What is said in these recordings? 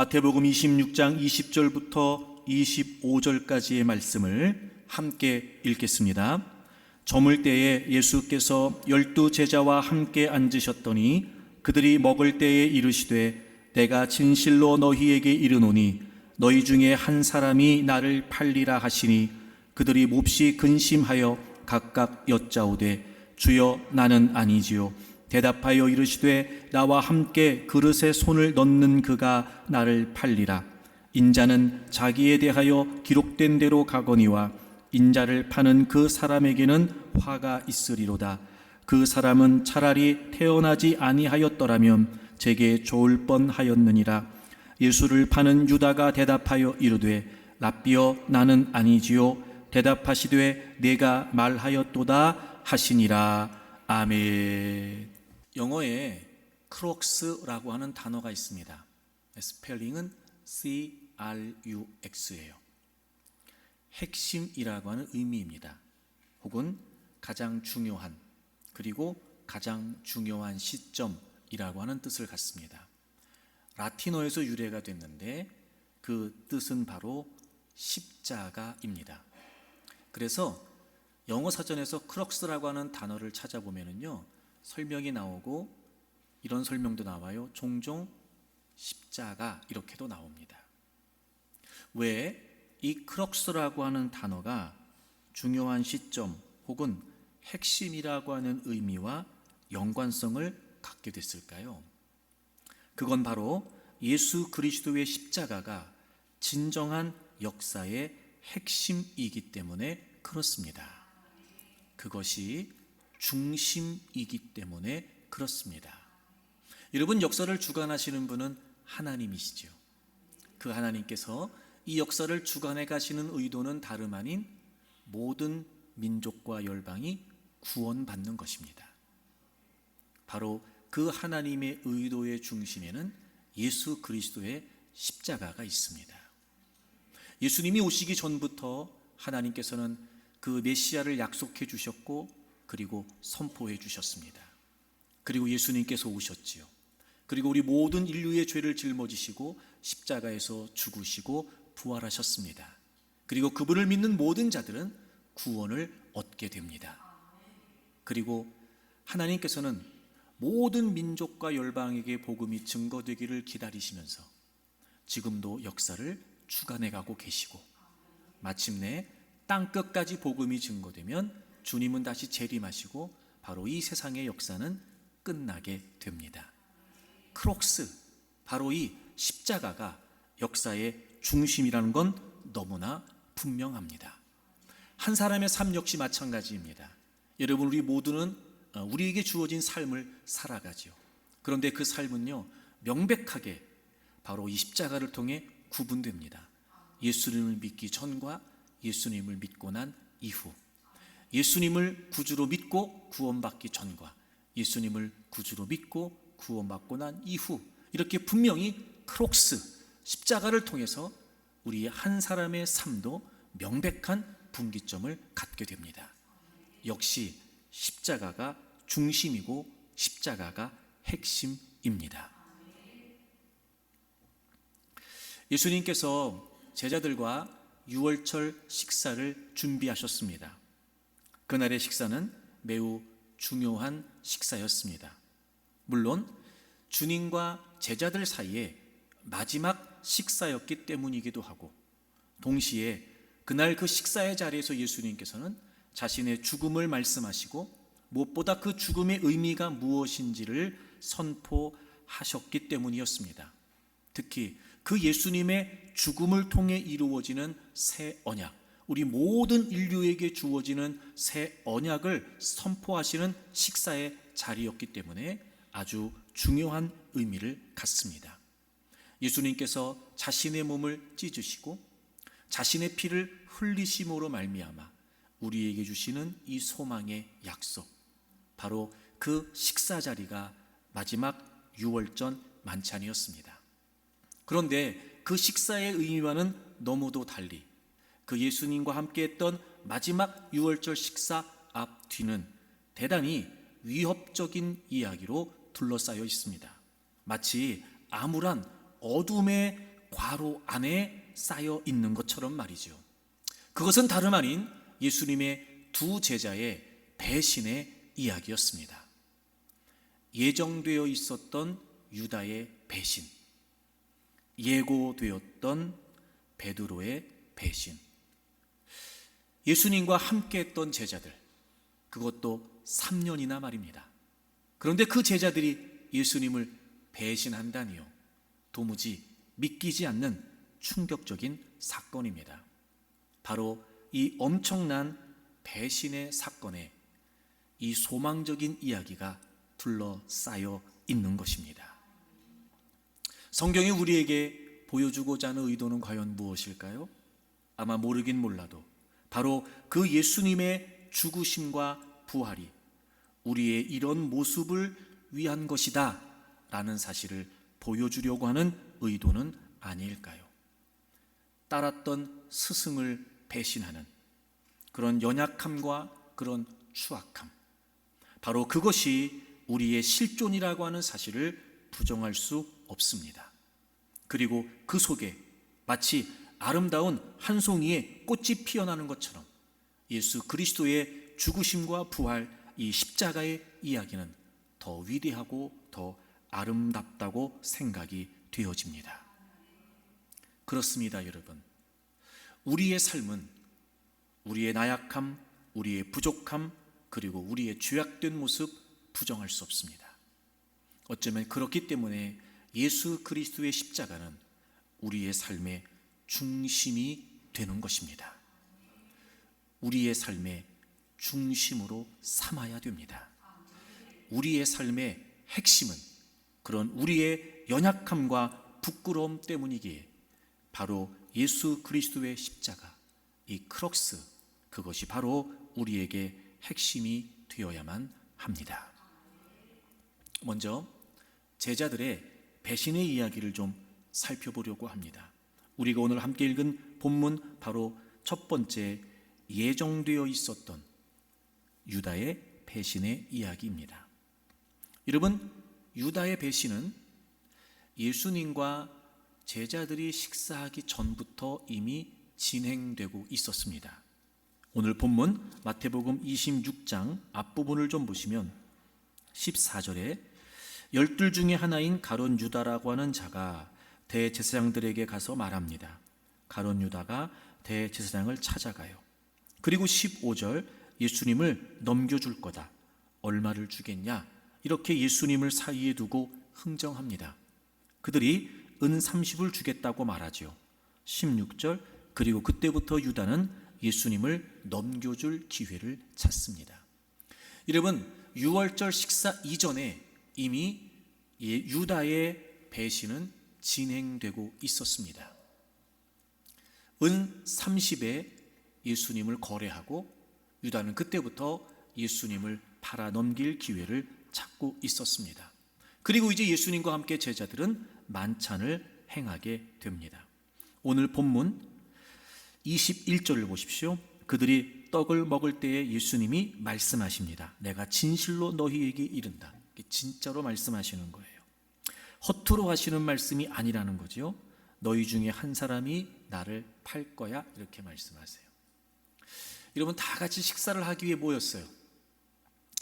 마태복음 26장 20절부터 25절까지의 말씀을 함께 읽겠습니다. 저물 때에 예수께서 12 제자와 함께 앉으셨더니 그들이 먹을 때에 이르시되 내가 진실로 너희에게 이르노니 너희 중에 한 사람이 나를 팔리라 하시니 그들이 몹시 근심하여 각각 여짜오되 주여 나는 아니지요. 대답하여 이르시되 나와 함께 그릇에 손을 넣는 그가 나를 팔리라. 인자는 자기에 대하여 기록된 대로 가거니와 인자를 파는 그 사람에게는 화가 있으리로다. 그 사람은 차라리 태어나지 아니하였더라면 제게 좋을 뻔하였느니라. 예수를 파는 유다가 대답하여 이르되 랍비여 나는 아니지요. 대답하시되 내가 말하였도다 하시니라. 아멘. 영어에 크록스라고 하는 단어가 있습니다. 스펠링은 CRUX예요. 핵심이라고 하는 의미입니다. 혹은 가장 중요한, 그리고 가장 중요한 시점이라고 하는 뜻을 갖습니다. 라틴어에서 유래가 됐는데 그 뜻은 바로 십자가입니다. 그래서 영어 사전에서 크럭스라고 하는 단어를 찾아보면요, 설명이 나오고 이런 설명도 나와요. 종종 십자가 이렇게도 나옵니다. 왜 이 크럭스라고 하는 단어가 중요한 시점 혹은 핵심이라고 하는 의미와 연관성을 갖게 됐을까요? 그건 바로 예수 그리스도의 십자가가 진정한 역사의 핵심이기 때문에 그렇습니다. 그것이 중심이기 때문에 그렇습니다. 여러분, 역사를 주관하시는 분은 하나님이시죠. 그 하나님께서 이 역사를 주관해 가시는 의도는 다름 아닌 모든 민족과 열방이 구원받는 것입니다. 바로 그 하나님의 의도의 중심에는 예수 그리스도의 십자가가 있습니다. 예수님이 오시기 전부터 하나님께서는 그 메시아를 약속해 주셨고 그리고 선포해 주셨습니다. 그리고 예수님께서 오셨지요. 그리고 우리 모든 인류의 죄를 짊어지시고 십자가에서 죽으시고 부활하셨습니다. 그리고 그분을 믿는 모든 자들은 구원을 얻게 됩니다. 그리고 하나님께서는 모든 민족과 열방에게 복음이 증거되기를 기다리시면서 지금도 역사를 주관해 가고 계시고 마침내 땅끝까지 복음이 증거되면 주님은 다시 재림하시고 바로 이 세상의 역사는 끝나게 됩니다. 크록스, 바로 이 십자가가 역사의 중심이라는 건 너무나 분명합니다. 한 사람의 삶 역시 마찬가지입니다. 여러분, 우리 모두는 우리에게 주어진 삶을 살아가지요. 그런데 그 삶은요, 명백하게 바로 이 십자가를 통해 구분됩니다. 예수님을 믿기 전과 예수님을 믿고 난 이후, 예수님을 구주로 믿고 구원받기 전과 예수님을 구주로 믿고 구원받고 난 이후, 이렇게 분명히 크록스, 십자가를 통해서 우리 한 사람의 삶도 명백한 분기점을 갖게 됩니다. 역시 십자가가 중심이고 십자가가 핵심입니다. 예수님께서 제자들과 유월절 식사를 준비하셨습니다. 그날의 식사는 매우 중요한 식사였습니다. 물론 주님과 제자들 사이에 마지막 식사였기 때문이기도 하고, 동시에 그날 그 식사의 자리에서 예수님께서는 자신의 죽음을 말씀하시고 무엇보다 그 죽음의 의미가 무엇인지를 선포하셨기 때문이었습니다. 특히 그 예수님의 죽음을 통해 이루어지는 새 언약, 우리 모든 인류에게 주어지는 새 언약을 선포하시는 식사의 자리였기 때문에 아주 중요한 의미를 갖습니다. 예수님께서 자신의 몸을 찢으시고 자신의 피를 흘리심으로 말미암아 우리에게 주시는 이 소망의 약속, 바로 그 식사 자리가 마지막 유월절 만찬이었습니다. 그런데 그 식사의 의미와는 너무도 달리 그 예수님과 함께 했던 마지막 유월절 식사 앞뒤는 대단히 위협적인 이야기로 둘러싸여 있습니다. 마치 암울한 어둠의 괄호 안에 쌓여 있는 것처럼 말이죠. 그것은 다름 아닌 예수님의 두 제자의 배신의 이야기였습니다. 예정되어 있었던 유다의 배신, 예고되었던 베드로의 배신, 예수님과 함께 했던 제자들, 그것도 3년이나 말입니다. 그런데 그 제자들이 예수님을 배신한다니요, 도무지 믿기지 않는 충격적인 사건입니다. 바로 이 엄청난 배신의 사건에 이 소망적인 이야기가 둘러싸여 있는 것입니다. 성경이 우리에게 보여주고자 하는 의도는 과연 무엇일까요? 아마 모르긴 몰라도 바로 그 예수님의 죽으심과 부활이 우리의 이런 모습을 위한 것이다 라는 사실을 보여주려고 하는 의도는 아닐까요? 따랐던 스승을 배신하는 그런 연약함과 그런 추악함, 바로 그것이 우리의 실존이라고 하는 사실을 부정할 수 없습니다. 그리고 그 속에 마치 아름다운 한 송이의 꽃이 피어나는 것처럼 예수 그리스도의 죽으심과 부활, 이 십자가의 이야기는 더 위대하고 더 아름답다고 생각이 되어집니다. 그렇습니다, 여러분. 우리의 삶은 우리의 나약함, 우리의 부족함, 그리고 우리의 죄악된 모습 부정할 수 없습니다. 어쩌면 그렇기 때문에 예수 그리스도의 십자가는 우리의 삶의 중심이 되는 것입니다. 우리의 삶의 중심으로 삼아야 됩니다. 우리의 삶의 핵심은 그런 우리의 연약함과 부끄러움 때문이기에 바로 예수 그리스도의 십자가, 이 크록스, 그것이 바로 우리에게 핵심이 되어야만 합니다. 먼저 제자들의 배신의 이야기를 좀 살펴보려고 합니다. 우리가 오늘 함께 읽은 본문 바로 첫 번째, 예정되어 있었던 유다의 배신의 이야기입니다. 여러분, 유다의 배신은 예수님과 제자들이 식사하기 전부터 이미 진행되고 있었습니다. 오늘 본문 마태복음 26장 앞부분을 좀 보시면 14절에 12 중에 하나인 가룟 유다라고 하는 자가 대제사장들에게 가서 말합니다. 가룟 유다가 대제사장을 찾아가요. 그리고 15절, 예수님을 넘겨줄 거다. 얼마를 주겠냐? 이렇게 예수님을 사이에 두고 흥정합니다. 그들이 은 30을 주겠다고 말하죠. 16절, 그리고 그때부터 유다는 예수님을 넘겨줄 기회를 찾습니다. 여러분, 유월절 식사 이전에 이미 유다의 배신은 진행되고 있었습니다. 은 30에 예수님을 거래하고 유다는 그때부터 예수님을 팔아 넘길 기회를 찾고 있었습니다. 그리고 이제 예수님과 함께 제자들은 만찬을 행하게 됩니다. 오늘 본문 21절을 보십시오. 그들이 떡을 먹을 때에 예수님이 말씀하십니다. 내가 진실로 너희에게 이른다. 진짜로 말씀하시는 거예요. 허투루 하시는 말씀이 아니라는 거죠. 너희 중에 한 사람이 나를 팔 거야, 이렇게 말씀하세요. 여러분, 다 같이 식사를 하기 위해 모였어요.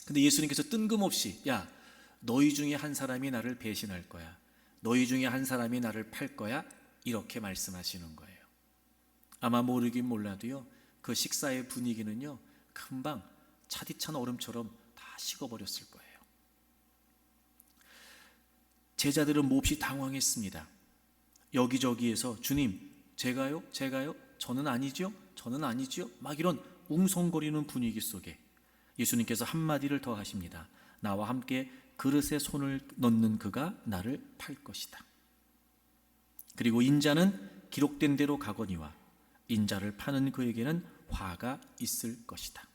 근데 예수님께서 뜬금없이 야, 너희 중에 한 사람이 나를 배신할 거야, 너희 중에 한 사람이 나를 팔 거야, 이렇게 말씀하시는 거예요. 아마 모르긴 몰라도요, 그 식사의 분위기는요 금방 차디찬 얼음처럼 다 식어버렸을 거예요. 제자들은 몹시 당황했습니다. 여기저기에서 주님, 제가요? 저는 아니죠? 저는 아니죠? 막 이런 웅성거리는 분위기 속에 예수님께서 한마디를 더 하십니다. 나와 함께 그릇에 손을 넣는 그가 나를 팔 것이다. 그리고 인자는 기록된 대로 가거니와 인자를 파는 그에게는 화가 있을 것이다.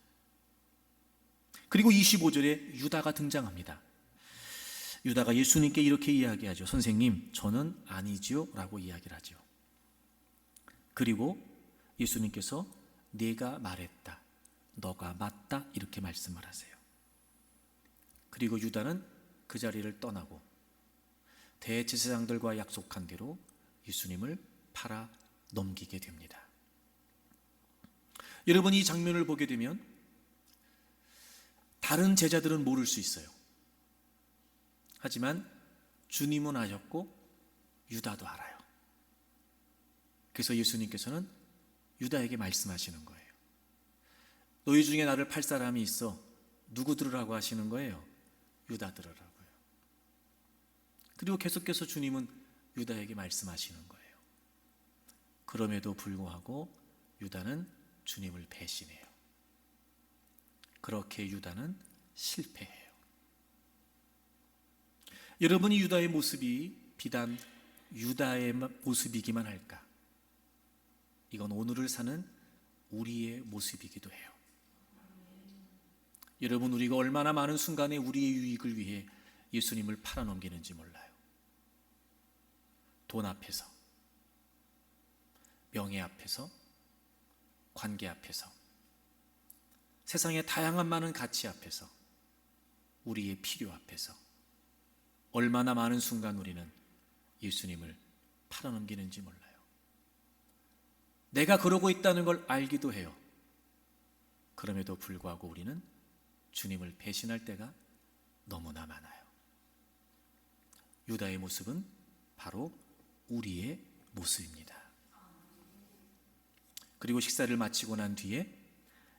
그리고 25절에 유다가 등장합니다. 유다가 예수님께 이렇게 이야기하죠. 선생님, 저는 아니지요 라고 이야기를 하죠. 그리고 예수님께서 네가 말했다, 너가 맞다, 이렇게 말씀을 하세요. 그리고 유다는 그 자리를 떠나고 대제사장들과 약속한 대로 예수님을 팔아 넘기게 됩니다. 여러분, 이 장면을 보게 되면 다른 제자들은 모를 수 있어요. 하지만 주님은 아셨고 유다도 알아요. 그래서 예수님께서는 유다에게 말씀하시는 거예요. 너희 중에 나를 팔 사람이 있어. 누구 들으라고 하시는 거예요? 유다 들으라고요. 그리고 계속해서 주님은 유다에게 말씀하시는 거예요. 그럼에도 불구하고 유다는 주님을 배신해요. 그렇게 유다는 실패해요. 여러분이 유다의 모습이 비단 유다의 모습이기만 할까? 이건 오늘을 사는 우리의 모습이기도 해요. 여러분, 우리가 얼마나 많은 순간에 우리의 유익을 위해 예수님을 팔아넘기는지 몰라요. 돈 앞에서, 명예 앞에서, 관계 앞에서, 세상의 다양한 많은 가치 앞에서, 우리의 필요 앞에서 얼마나 많은 순간 우리는 예수님을 팔아넘기는지 몰라요. 내가 그러고 있다는 걸 알기도 해요. 그럼에도 불구하고 우리는 주님을 배신할 때가 너무나 많아요. 유다의 모습은 바로 우리의 모습입니다. 그리고 식사를 마치고 난 뒤에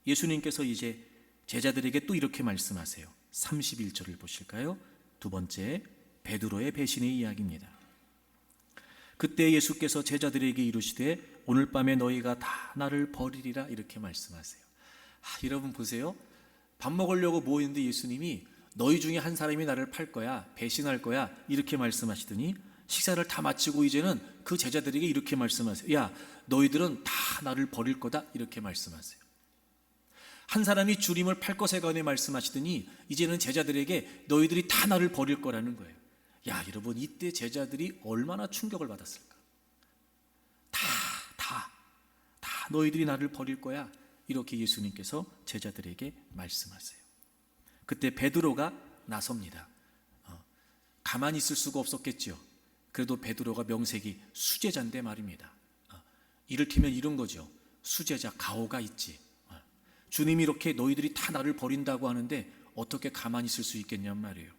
예수님께서 이제 제자들에게 또 이렇게 말씀하세요. 31절을 보실까요? 두 번째, 베드로의 배신의 이야기입니다. 그때 예수께서 제자들에게 이르시되 오늘 밤에 너희가 다 나를 버리리라 이렇게 말씀하세요. 여러분 보세요. 밥 먹으려고 모였는데 예수님이 너희 중에 한 사람이 나를 팔 거야, 배신할 거야 이렇게 말씀하시더니 식사를 다 마치고 이제는 그 제자들에게 이렇게 말씀하세요. 야, 너희들은 다 나를 버릴 거다 이렇게 말씀하세요. 한 사람이 주님을 팔 것에 관해 말씀하시더니 이제는 제자들에게 너희들이 다 나를 버릴 거라는 거예요. 야, 여러분, 이때 제자들이 얼마나 충격을 받았을까? 다 너희들이 나를 버릴 거야 이렇게 예수님께서 제자들에게 말씀하세요. 그때 베드로가 나섭니다. 가만히 있을 수가 없었겠죠. 그래도 베드로가 명색이 수제자인데 말입니다. 이를테면 이런 거죠. 수제자 가오가 있지. 주님이 이렇게 너희들이 다 나를 버린다고 하는데 어떻게 가만히 있을 수 있겠냔 말이에요.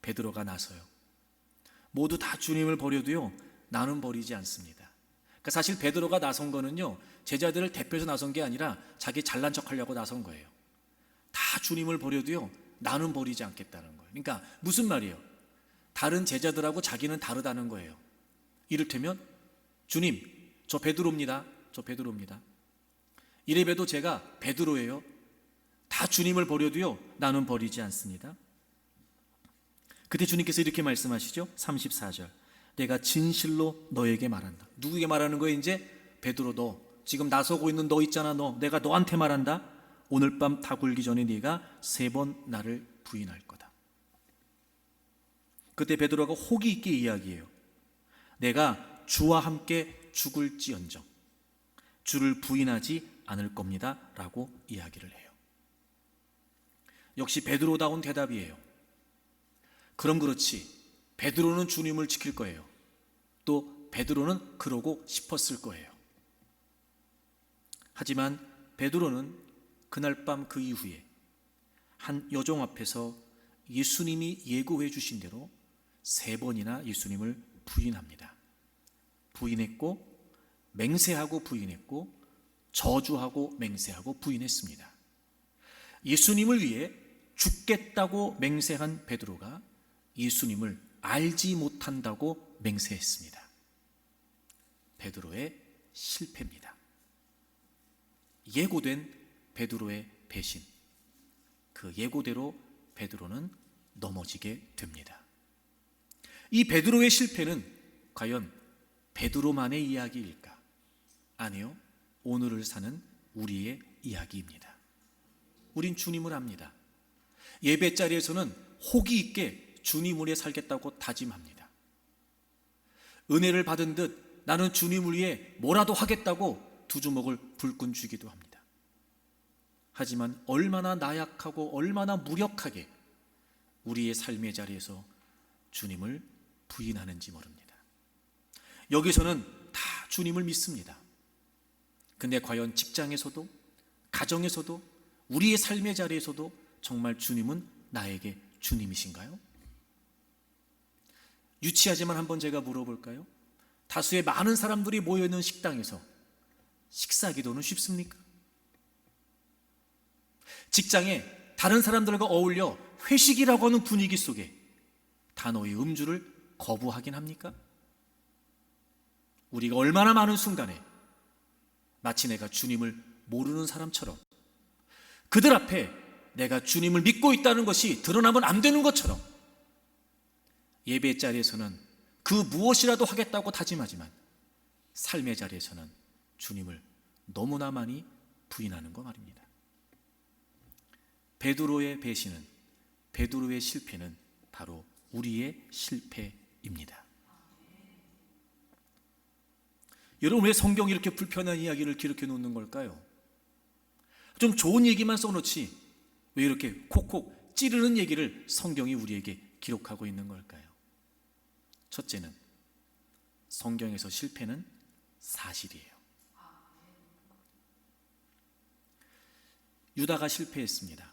베드로가 나서요. 모두 다 주님을 버려도요, 나는 버리지 않습니다. 그러니까 사실 베드로가 나선 거는요, 제자들을 대표해서 나선 게 아니라 자기 잘난 척하려고 나선 거예요. 다 주님을 버려도요, 나는 버리지 않겠다는 거예요. 그러니까 무슨 말이에요? 다른 제자들하고 자기는 다르다는 거예요. 이를테면 주님, 저 베드로입니다. 이래봬도 제가 베드로예요. 다 주님을 버려도요, 나는 버리지 않습니다. 그때 주님께서 이렇게 말씀하시죠. 34절. 내가 진실로 너에게 말한다. 누구에게 말하는 거예요? 이제 베드로, 너 지금 나서고 있는 너 있잖아. 내가 너한테 말한다. 오늘 밤 다 굴기 전에 네가 3번 나를 부인할 거다. 그때 베드로가 호기 있게 이야기해요. 내가 주와 함께 죽을지언정 주를 부인하지 않을 겁니다 라고 이야기를 해요. 역시 베드로다운 대답이에요. 그럼 그렇지, 베드로는 주님을 지킬 거예요. 또 베드로는 그러고 싶었을 거예요. 하지만 베드로는 그날 밤 그 이후에 한 여종 앞에서 예수님이 예고해 주신 대로 3번이나 예수님을 부인합니다. 부인했고, 맹세하고 부인했고, 저주하고 맹세하고 부인했습니다. 예수님을 위해 죽겠다고 맹세한 베드로가 예수님을 알지 못한다고 맹세했습니다. 베드로의 실패입니다. 예고된 베드로의 배신, 그 예고대로 베드로는 넘어지게 됩니다. 이 베드로의 실패는 과연 베드로만의 이야기일까? 아니요, 오늘을 사는 우리의 이야기입니다. 우린 주님을 압니다. 예배 자리에서는 호기 있게 주님을 위해 살겠다고 다짐합니다. 은혜를 받은 듯 나는 주님을 위해 뭐라도 하겠다고 두 주먹을 불끈 쥐기도 합니다. 하지만 얼마나 나약하고 얼마나 무력하게 우리의 삶의 자리에서 주님을 부인하는지 모릅니다. 여기서는 다 주님을 믿습니다. 근데 과연 직장에서도, 가정에서도, 우리의 삶의 자리에서도 정말 주님은 나에게 주님이신가요? 유치하지만 한번 제가 물어볼까요? 다수의 많은 사람들이 모여있는 식당에서 식사 기도는 쉽습니까? 직장에 다른 사람들과 어울려 회식이라고 하는 분위기 속에 단호히 음주를 거부하긴 합니까? 우리가 얼마나 많은 순간에 마치 내가 주님을 모르는 사람처럼, 그들 앞에 내가 주님을 믿고 있다는 것이 드러나면 안 되는 것처럼 예배 자리에서는 그 무엇이라도 하겠다고 다짐하지만 삶의 자리에서는 주님을 너무나 많이 부인하는 거 말입니다. 베드로의 배신은, 베드로의 실패는 바로 우리의 실패입니다. 여러분, 왜 성경이 이렇게 불편한 이야기를 기록해 놓는 걸까요? 좀 좋은 얘기만 써놓지 왜 이렇게 콕콕 찌르는 얘기를 성경이 우리에게 기록하고 있는 걸까요? 첫째는 성경에서 실패는 사실이에요. 유다가 실패했습니다.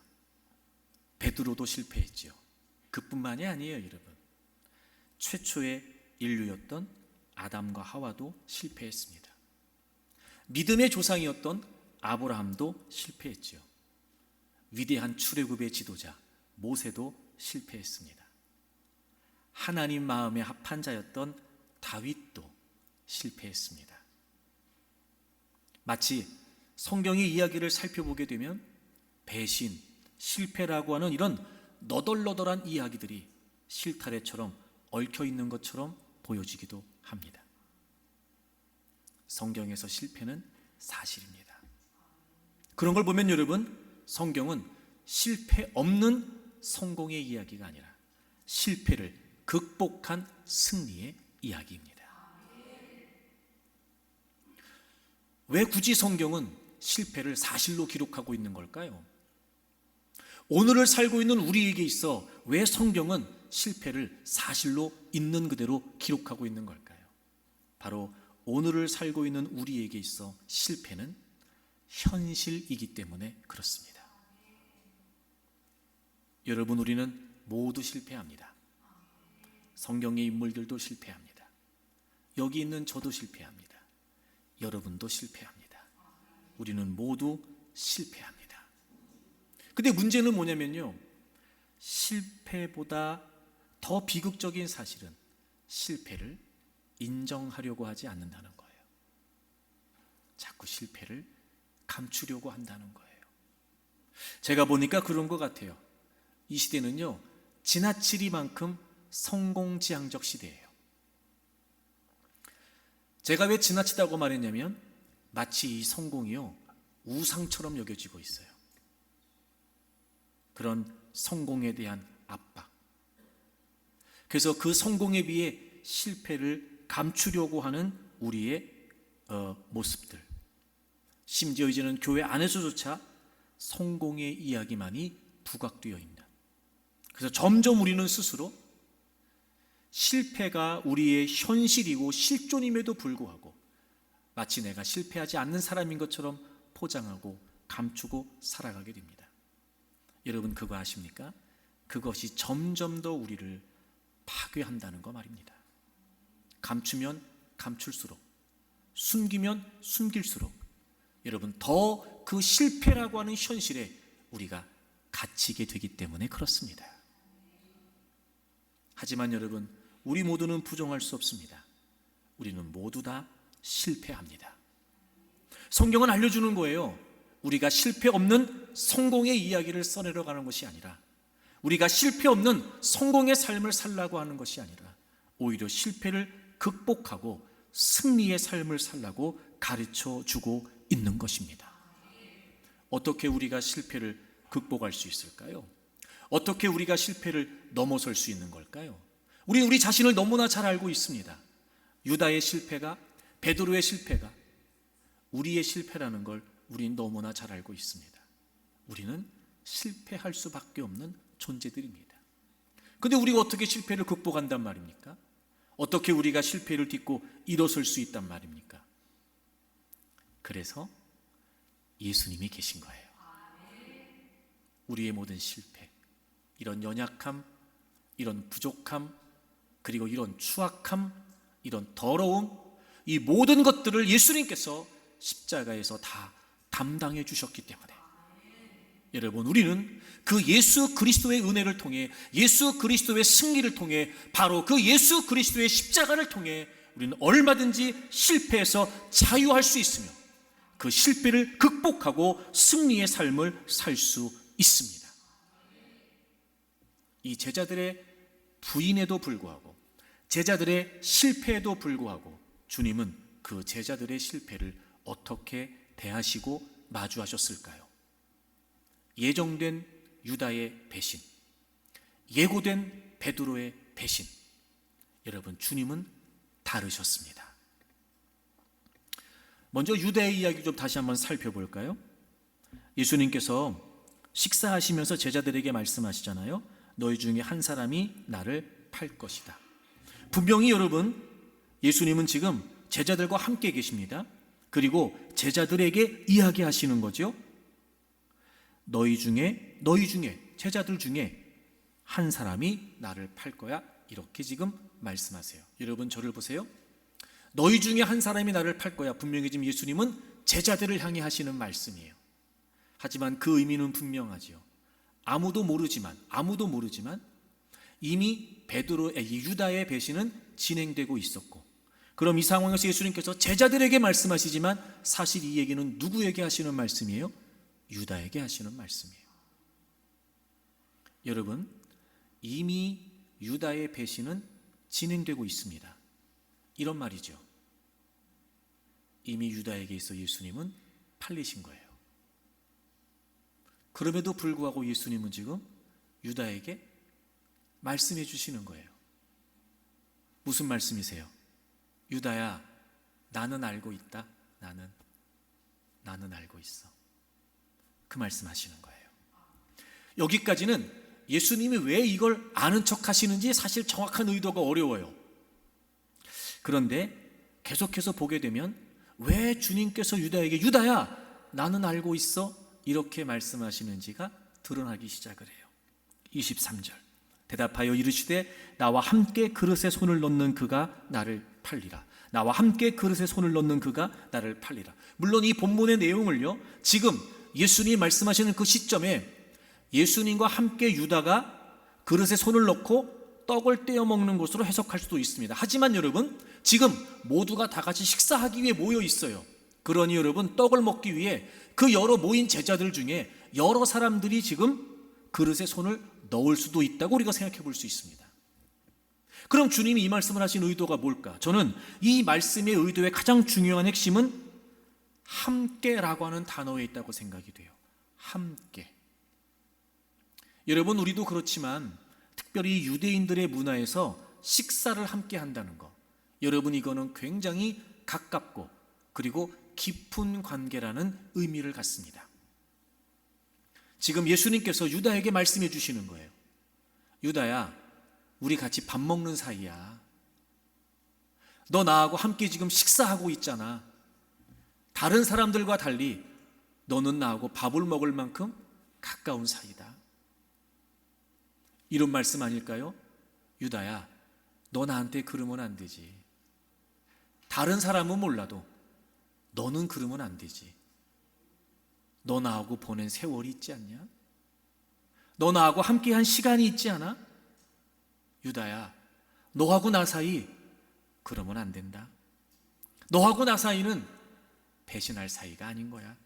베드로도 실패했지요. 그뿐만이 아니에요, 여러분. 최초의 인류였던 아담과 하와도 실패했습니다. 믿음의 조상이었던 아브라함도 실패했지요. 위대한 출애굽의 지도자 모세도 실패했습니다. 하나님 마음에 합한 자였던 다윗도 실패했습니다. 마치 성경의 이야기를 살펴보게 되면 배신, 실패라고 하는 이런 너덜너덜한 이야기들이 실타래처럼 얽혀 있는 것처럼 보여지기도 합니다. 성경에서 실패는 사실입니다. 그런 걸 보면 여러분, 성경은 실패 없는 성공의 이야기가 아니라 실패를 극복한 승리의 이야기입니다. 왜 굳이 성경은 실패를 사실로 기록하고 있는 걸까요? 오늘을 살고 있는 우리에게 있어 왜 성경은 실패를 사실로 있는 그대로 기록하고 있는 걸까요? 바로 오늘을 살고 있는 우리에게 있어 실패는 현실이기 때문에 그렇습니다. 여러분, 우리는 모두 실패합니다. 성경의 인물들도 실패합니다. 여기 있는 저도 실패합니다. 여러분도 실패합니다. 우리는 모두 실패합니다. 근데 문제는 뭐냐면요, 실패보다 더 비극적인 사실은 실패를 인정하려고 하지 않는다는 거예요. 자꾸 실패를 감추려고 한다는 거예요. 제가 보니까 그런 것 같아요. 이 시대는요, 지나치리만큼 성공지향적 시대예요. 제가 왜 지나치다고 말했냐면 마치 이 성공이요, 우상처럼 여겨지고 있어요. 그런 성공에 대한 압박. 그래서 그 성공에 비해 실패를 감추려고 하는 우리의 모습들. 심지어 이제는 교회 안에서조차 성공의 이야기만이 부각되어 있는. 그래서 점점 우리는 스스로 실패가 우리의 현실이고 실존임에도 불구하고 마치 내가 실패하지 않는 사람인 것처럼 포장하고 감추고 살아가게 됩니다. 여러분, 그거 아십니까? 그것이 점점 더 우리를 파괴한다는 거 말입니다. 감추면 감출수록, 숨기면 숨길수록 여러분, 더 그 실패라고 하는 현실에 우리가 갇히게 되기 때문에 그렇습니다. 하지만 여러분, 우리 모두는 부정할 수 없습니다. 우리는 모두 다 실패합니다. 성경은 알려주는 거예요. 우리가 실패 없는 성공의 이야기를 써내려가는 것이 아니라, 우리가 실패 없는 성공의 삶을 살라고 하는 것이 아니라 오히려 실패를 극복하고 승리의 삶을 살라고 가르쳐주고 있는 것입니다. 어떻게 우리가 실패를 극복할 수 있을까요? 어떻게 우리가 실패를 넘어설 수 있는 걸까요? 우리 자신을 너무나 잘 알고 있습니다. 유다의 실패가, 베드로의 실패가 우리의 실패라는 걸 우리는 너무나 잘 알고 있습니다. 우리는 실패할 수밖에 없는 존재들입니다. 그런데 우리가 어떻게 실패를 극복한단 말입니까? 어떻게 우리가 실패를 딛고 일어설 수 있단 말입니까? 그래서 예수님이 계신 거예요. 우리의 모든 실패, 이런 연약함, 이런 부족함, 그리고 이런 추악함, 이런 더러움, 이 모든 것들을 예수님께서 십자가에서 다 담당해 주셨기 때문에 여러분, 우리는 그 예수 그리스도의 은혜를 통해, 예수 그리스도의 승리를 통해, 바로 그 예수 그리스도의 십자가를 통해 우리는 얼마든지 실패에서 자유할 수 있으며 그 실패를 극복하고 승리의 삶을 살 수 있습니다. 이 제자들의 부인에도 불구하고, 제자들의 실패에도 불구하고 주님은 그 제자들의 실패를 어떻게 대하시고 마주하셨을까요? 예정된 유다의 배신, 예고된 베드로의 배신, 여러분, 주님은 다르셨습니다. 먼저 유다의 이야기 좀 다시 한번 살펴볼까요? 예수님께서 식사하시면서 제자들에게 말씀하시잖아요. 너희 중에 한 사람이 나를 팔 것이다. 분명히 여러분, 예수님은 지금 제자들과 함께 계십니다. 그리고 제자들에게 이야기하시는 거죠. 너희 중에 제자들 중에 한 사람이 나를 팔 거야, 이렇게 지금 말씀하세요. 여러분, 저를 보세요. 너희 중에 한 사람이 나를 팔 거야, 분명히 지금 예수님은 제자들을 향해 하시는 말씀이에요. 하지만 그 의미는 분명하지요. 아무도 모르지만 이미 유다의 배신은 진행되고 있었고, 그럼 이 상황에서 예수님께서 제자들에게 말씀하시지만 사실 이 얘기는 누구에게 하시는 말씀이에요? 유다에게 하시는 말씀이에요. 여러분, 이미 유다의 배신은 진행되고 있습니다. 이런 말이죠. 이미 유다에게 있어 예수님은 팔리신 거예요. 그럼에도 불구하고 예수님은 지금 유다에게 말씀해 주시는 거예요. 무슨 말씀이세요? 유다야, 나는 알고 있다. 나는 알고 있어. 그 말씀 하시는 거예요. 여기까지는 예수님이 왜 이걸 아는 척 하시는지 사실 정확한 의도가 어려워요. 그런데 계속해서 보게 되면 왜 주님께서 유다에게 유다야, 나는 알고 있어, 이렇게 말씀하시는지가 드러나기 시작을 해요. 23절, 대답하여 이르시되 나와 함께 그릇에 손을 넣는 그가 나를 팔리라. 나와 함께 그릇에 손을 넣는 그가 나를 팔리라. 물론 이 본문의 내용을요, 지금 예수님이 말씀하시는 그 시점에 예수님과 함께 유다가 그릇에 손을 넣고 떡을 떼어 먹는 것으로 해석할 수도 있습니다. 하지만 여러분, 지금 모두가 다 같이 식사하기 위해 모여 있어요. 그러니 여러분, 떡을 먹기 위해 그 여러 모인 제자들 중에 여러 사람들이 지금 그릇에 손을 넣을 수도 있다고 우리가 생각해 볼 수 있습니다. 그럼 주님이 이 말씀을 하신 의도가 뭘까? 저는 이 말씀의 의도의 가장 중요한 핵심은 함께라고 하는 단어에 있다고 생각이 돼요. 함께. 여러분, 우리도 그렇지만 특별히 유대인들의 문화에서 식사를 함께 한다는 것, 여러분, 이거는 굉장히 가깝고 그리고 깊은 관계라는 의미를 갖습니다. 지금 예수님께서 유다에게 말씀해 주시는 거예요. 유다야, 우리 같이 밥 먹는 사이야. 너 나하고 함께 지금 식사하고 있잖아. 다른 사람들과 달리 너는 나하고 밥을 먹을 만큼 가까운 사이다. 이런 말씀 아닐까요? 유다야, 너 나한테 그러면 안 되지. 다른 사람은 몰라도 너는 그러면 안 되지. 너 나하고 보낸 세월이 있지 않냐? 너 나하고 함께한 시간이 있지 않아? 유다야, 너하고 나 사이 그러면 안 된다. 너하고 나 사이는 배신할 사이가 아닌 거야.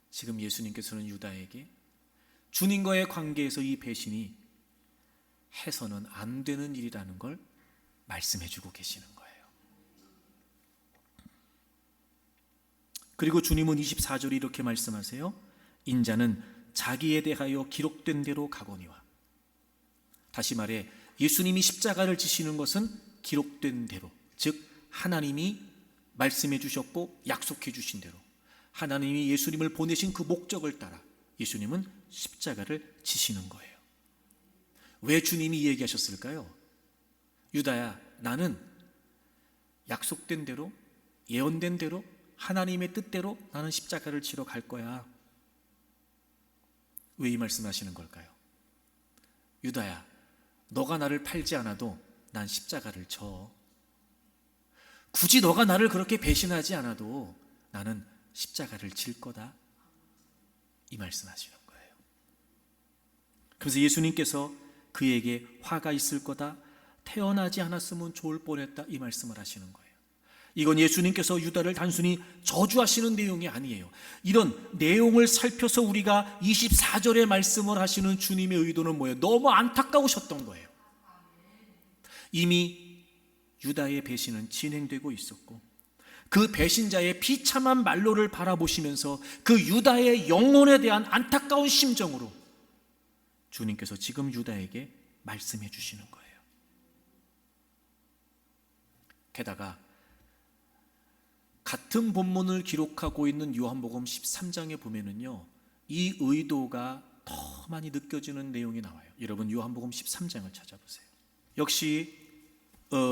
지금 예수님께서는 유다에게 주님과의 관계에서 이 배신이 해서는 안 되는 일이라는 걸 말씀해 주고 계시는 거예요. 그리고 주님은 24절에 이렇게 말씀하세요. 인자는 자기에 대하여 기록된 대로 가거니와. 다시 말해, 예수님이 십자가를 지시는 것은 기록된 대로, 즉 하나님이 말씀해 주셨고 약속해 주신 대로, 하나님이 예수님을 보내신 그 목적을 따라 예수님은 십자가를 지시는 거예요. 왜 주님이 이 얘기하셨을까요? 유다야, 나는 약속된 대로, 예언된 대로, 하나님의 뜻대로 나는 십자가를 지러 갈 거야. 왜 이 말씀하시는 걸까요? 유다야, 너가 나를 팔지 않아도 난 십자가를 져. 굳이 너가 나를 그렇게 배신하지 않아도 나는 십자가를 질 거다. 이 말씀하시는 거예요. 그래서 예수님께서 그에게 화가 있을 거다, 태어나지 않았으면 좋을 뻔했다, 이 말씀을 하시는 거예요. 이건 예수님께서 유다를 단순히 저주하시는 내용이 아니에요. 이런 내용을 살펴서 우리가 24절의 말씀을 하시는 주님의 의도는 뭐예요? 너무 안타까우셨던 거예요. 이미 유다의 배신은 진행되고 있었고, 그 배신자의 비참한 말로를 바라보시면서 그 유다의 영혼에 대한 안타까운 심정으로 주님께서 지금 유다에게 말씀해 주시는 거예요. 게다가 같은 본문을 기록하고 있는 요한복음 13장에 보면은요, 이 의도가 더 많이 느껴지는 내용이 나와요. 여러분 요한복음 13장을 찾아보세요. 역시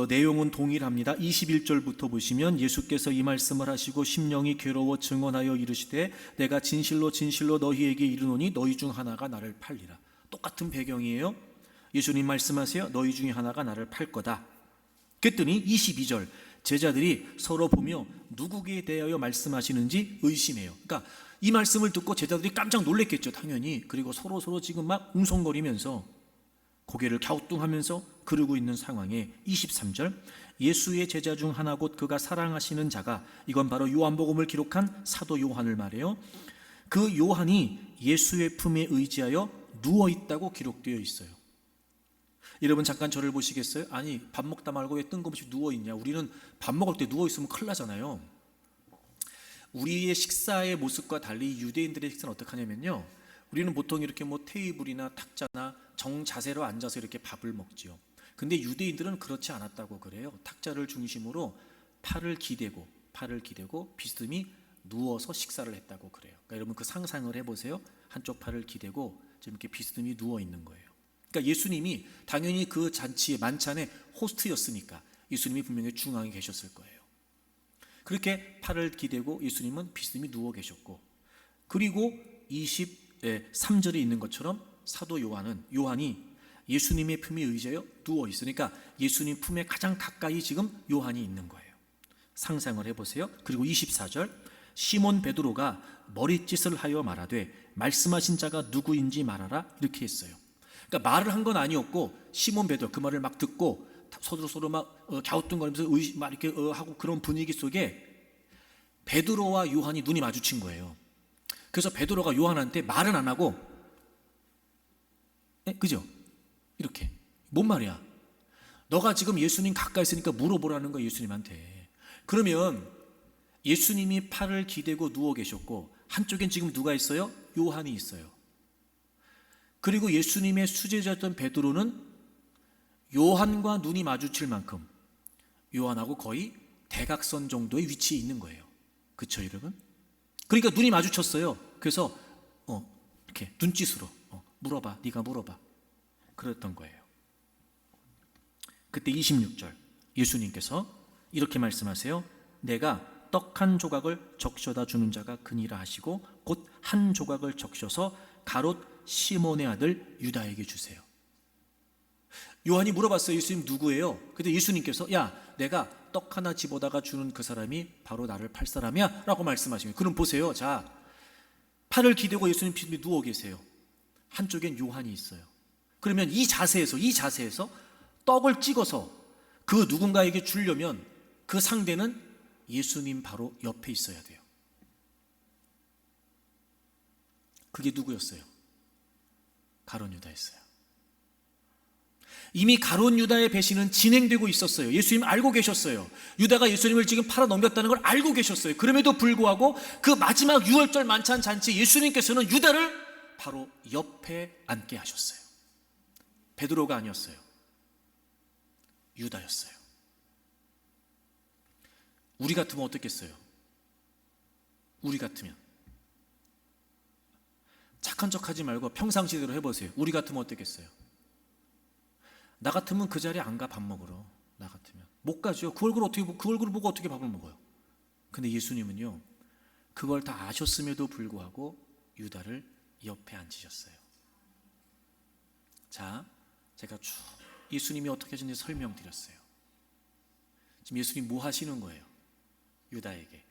내용은 동일합니다. 21절부터 보시면 예수께서 이 말씀을 하시고 심령이 괴로워 증언하여 이르시되 내가 진실로 진실로 너희에게 이르노니 너희 중 하나가 나를 팔리라. 똑같은 배경이에요. 예수님 말씀하세요. 너희 중에 하나가 나를 팔 거다. 그랬더니 22절 제자들이 서로 보며 누구에 대하여 말씀하시는지 의심해요. 그러니까 이 말씀을 듣고 제자들이 깜짝 놀랐겠죠, 당연히. 그리고 서로 지금 막 웅성거리면서 고개를 갸우뚱하면서 그러고 있는 상황에 23절 예수의 제자 중 하나 곧 그가 사랑하시는 자가, 이건 바로 요한복음을 기록한 사도 요한을 말해요. 그 요한이 예수의 품에 의지하여 누워있다고 기록되어 있어요. 여러분 잠깐 저를 보시겠어요? 아니 밥 먹다 말고 왜 뜬금없이 누워있냐? 우리는 밥 먹을 때 누워있으면 큰일 나잖아요. 우리의 식사의 모습과 달리 유대인들의 식사는 어떻게 하냐면요, 우리는 보통 이렇게 뭐 테이블이나 탁자나 정자세로 앉아서 이렇게 밥을 먹지요. 근데 유대인들은 그렇지 않았다고 그래요. 탁자를 중심으로 팔을 기대고 비스듬히 누워서 식사를 했다고 그래요. 그러니까 여러분 그 상상을 해보세요. 한쪽 팔을 기대고 지금 이렇게 비스듬히 누워 있는 거예요. 그러니까 예수님이 당연히 그 잔치의 만찬의 호스트였으니까 예수님이 분명히 중앙에 계셨을 거예요. 그렇게 팔을 기대고 예수님은 비스듬히 누워 계셨고, 그리고 23절에 있는 것처럼 사도 요한이 예수님의 품에 의지하여 누워 있으니까 예수님 품에 가장 가까이 지금 요한이 있는 거예요. 상상을 해보세요. 그리고 24절 시몬 베드로가 머릿짓을 하여 말하되 말씀하신 자가 누구인지 말하라, 이렇게 했어요. 그러니까 말을 한 건 아니었고 시몬 베드로 그 말을 막 듣고 서로 막 갸우뚱거리면서 막 이렇게 하고 그런 분위기 속에 베드로와 요한이 눈이 마주친 거예요. 그래서 베드로가 요한한테 말은 안 하고, 그죠? 이렇게 뭔 말이야? 너가 지금 예수님 가까이 있으니까 물어보라는 거야, 예수님한테. 그러면 예수님이 팔을 기대고 누워 계셨고 한쪽엔 지금 누가 있어요? 요한이 있어요. 그리고 예수님의 수제자였던 베드로는 요한과 눈이 마주칠 만큼 요한하고 거의 대각선 정도의 위치에 있는 거예요. 그렇죠, 여러분? 그러니까 눈이 마주쳤어요. 그래서 이렇게 눈짓으로 물어봐, 네가 물어봐, 그랬던 거예요. 그때 26절 예수님께서 이렇게 말씀하세요. 내가 떡 한 조각을 적셔다 주는 자가 그니라 하시고 곧 한 조각을 적셔서 가롯 시몬의 아들 유다에게 주세요. 요한이 물어봤어요. 예수님 누구예요? 근데 예수님께서 야, 내가 떡 하나 집어다가 주는 그 사람이 바로 나를 팔 사람이야 라고 말씀하시면, 그럼 보세요. 자, 팔을 기대고 예수님 비스듬히 누워 계세요. 한쪽엔 요한이 있어요. 그러면 이 자세에서 떡을 찍어서 그 누군가에게 주려면 그 상대는 예수님 바로 옆에 있어야 돼요. 그게 누구였어요? 가룟 유다였어요. 이미 가룟 유다의 배신은 진행되고 있었어요. 예수님 알고 계셨어요. 유다가 예수님을 지금 팔아 넘겼다는 걸 알고 계셨어요. 그럼에도 불구하고 그 마지막 유월절 만찬 잔치 예수님께서는 유다를 바로 옆에 앉게 하셨어요. 베드로가 아니었어요. 유다였어요. 우리 같으면 어떻겠어요? 우리 같으면 착한 척하지 말고 평상시대로 해보세요. 우리 같으면 어떻겠어요? 나 같으면 그 자리에 안 가, 밥 먹으러. 나 같으면 못 가죠. 그 얼굴을 보고 어떻게 밥을 먹어요? 근데 예수님은요, 그걸 다 아셨음에도 불구하고 유다를 옆에 앉히셨어요. 자, 제가 쭉 예수님이 어떻게 하셨는지 설명드렸어요. 지금 예수님 뭐 하시는 거예요? 유다에게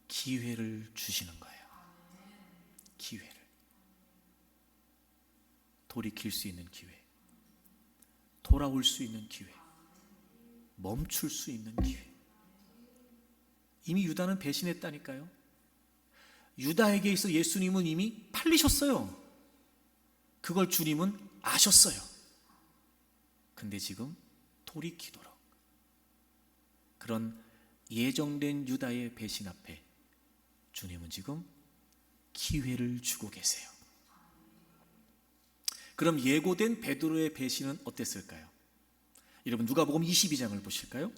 기회를 주시는 거예요. 기회를. 돌이킬 수 있는 기회, 돌아올 수 있는 기회, 멈출 수 있는 기회. 이미 유다는 배신했다니까요. 유다에게 있어 예수님은 이미 팔리셨어요. 그걸 주님은 아셨어요. 근데 지금 돌이키도록, 그런 예정된 유다의 배신 앞에 주님은 지금 기회를 주고 계세요. 그럼 예고된 베드로의 배신은 어땠을까요? 여러분, 누가복음 22장을 보실까요?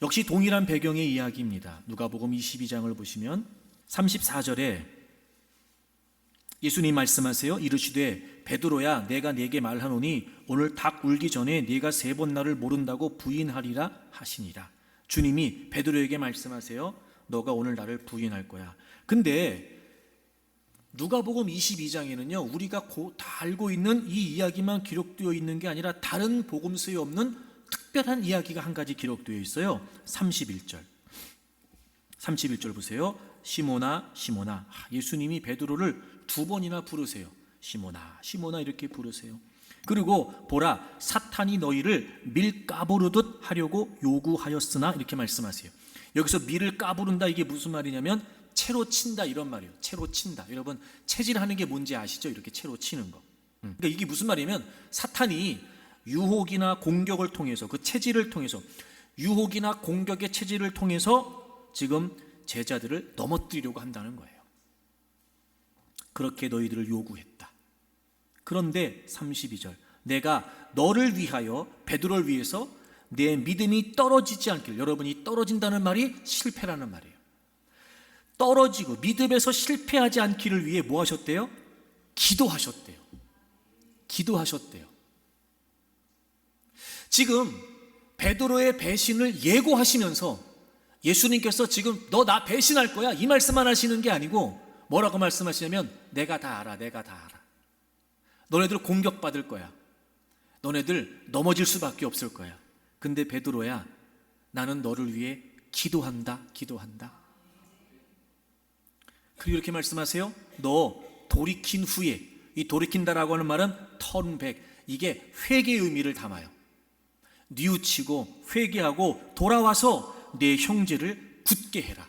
역시 동일한 배경의 이야기입니다. 누가복음 22장을 보시면 34절에 예수님 말씀하세요. 이르시되 베드로야, 내가 네게 말하노니 오늘 닭 울기 전에 네가 3번 나를 모른다고 부인하리라 하시니라. 주님이 베드로에게 말씀하세요. 너가 오늘 나를 부인할 거야. 근데 누가복음 22장에는요, 우리가 다 알고 있는 이 이야기만 기록되어 있는 게 아니라 다른 복음서에 없는 특별한 이야기가 한 가지 기록되어 있어요. 31절 보세요. 시몬아 시몬아, 예수님이 베드로를 2번이나 부르세요. 시몬아 시몬아 이렇게 부르세요. 그리고 보라, 사탄이 너희를 밀 까부르듯 하려고 요구하였으나, 이렇게 말씀하세요. 여기서 밀을 까부른다, 이게 무슨 말이냐면 채로 친다, 이런 말이에요. 채로 친다. 여러분, 체질하는 게 뭔지 아시죠? 이렇게 채로 치는 거. 그러니까 이게 무슨 말이냐면 사탄이 유혹이나 공격을 통해서, 그 체질을 통해서, 유혹이나 공격의 체질을 통해서 지금 제자들을 넘어뜨리려고 한다는 거예요. 그렇게 너희들을 요구했다. 그런데 32절, 내가 너를 위하여, 베드로를 위해서 내 믿음이 떨어지지 않기를. 여러분이 떨어진다는 말이 실패라는 말이에요. 떨어지고 믿음에서 실패하지 않기를 위해 뭐 하셨대요? 기도하셨대요. 기도하셨대요. 지금 베드로의 배신을 예고하시면서 예수님께서 지금 너 나 배신할 거야, 이 말씀만 하시는 게 아니고 뭐라고 말씀하시냐면 내가 다 알아, 내가 다 알아. 너네들 공격받을 거야. 너네들 넘어질 수밖에 없을 거야. 근데 베드로야, 나는 너를 위해 기도한다, 기도한다. 그리고 이렇게 말씀하세요. 너 돌이킨 후에, 이 돌이킨다라고 하는 말은 turn back, 이게 회개의 의미를 담아요. 뉘우치고 회개하고 돌아와서 내 형제를 굳게 해라.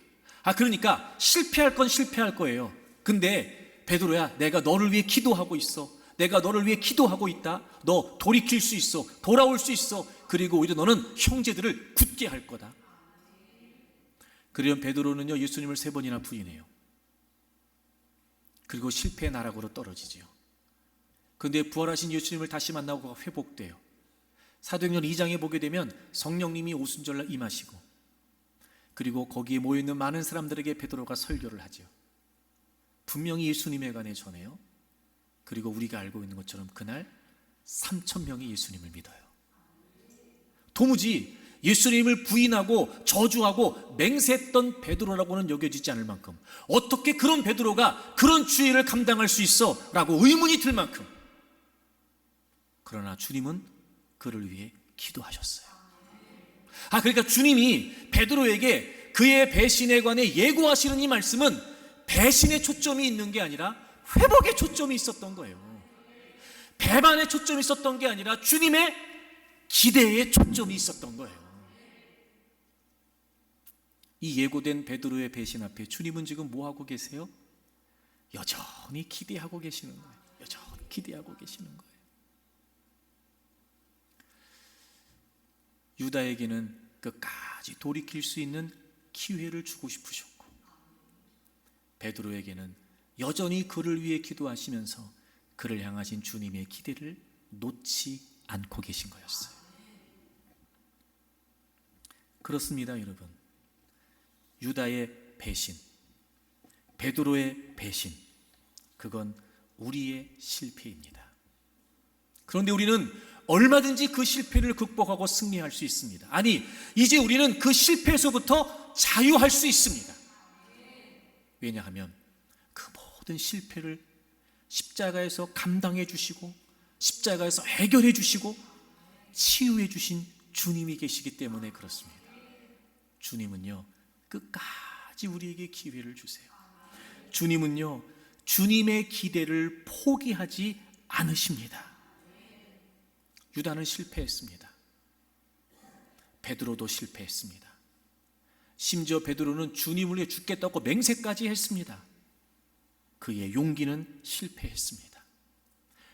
그러니까 실패할 건 실패할 거예요. 근데 베드로야, 내가 너를 위해 기도하고 있어. 내가 너를 위해 기도하고 있다. 너 돌이킬 수 있어. 돌아올 수 있어. 그리고 오히려 너는 형제들을 굳게 할 거다. 그러면 베드로는요, 예수님을 3번이나 부인해요. 그리고 실패의 나락으로 떨어지지요. 그런데 부활하신 예수님을 다시 만나고 회복돼요. 사도행전 2장에 보게 되면 성령님이 오순절날 임하시고, 그리고 거기에 모여있는 많은 사람들에게 베드로가 설교를 하죠. 분명히 예수님에 관해 전해요. 그리고 우리가 알고 있는 것처럼 그날 3,000명이 예수님을 믿어요. 도무지 예수님을 부인하고 저주하고 맹세했던 베드로라고는 여겨지지 않을 만큼, 어떻게 그런 베드로가 그런 주의를 감당할 수 있어? 라고 의문이 들 만큼. 그러나 주님은 그를 위해 기도하셨어요. 그러니까 주님이 베드로에게 그의 배신에 관해 예고하시는 이 말씀은 배신의 초점이 있는 게 아니라 회복의 초점이 있었던 거예요. 배반의 초점이 있었던 게 아니라 주님의 기대의 초점이 있었던 거예요. 이 예고된 베드로의 배신 앞에 주님은 지금 뭐 하고 계세요? 여전히 기대하고 계시는 거예요. 여전히 기대하고 계시는 거예요. 유다에게는 끝까지 돌이킬 수 있는 기회를 주고 싶으셨고, 베드로에게는 여전히 그를 위해 기도하시면서 그를 향하신 주님의 기대를 놓지 않고 계신 거였어요. 그렇습니다, 여러분. 유다의 배신, 베드로의 배신, 그건 우리의 실패입니다. 그런데 우리는 얼마든지 그 실패를 극복하고 승리할 수 있습니다. 아니, 이제 우리는 그 실패에서부터 자유할 수 있습니다. 왜냐하면 그 모든 실패를 십자가에서 감당해 주시고 십자가에서 해결해 주시고 치유해 주신 주님이 계시기 때문에 그렇습니다. 주님은요, 끝까지 우리에게 기회를 주세요. 주님은요, 주님의 기대를 포기하지 않으십니다. 유다는 실패했습니다. 베드로도 실패했습니다. 심지어 베드로는 주님을 위해 죽겠다고 맹세까지 했습니다. 그의 용기는 실패했습니다.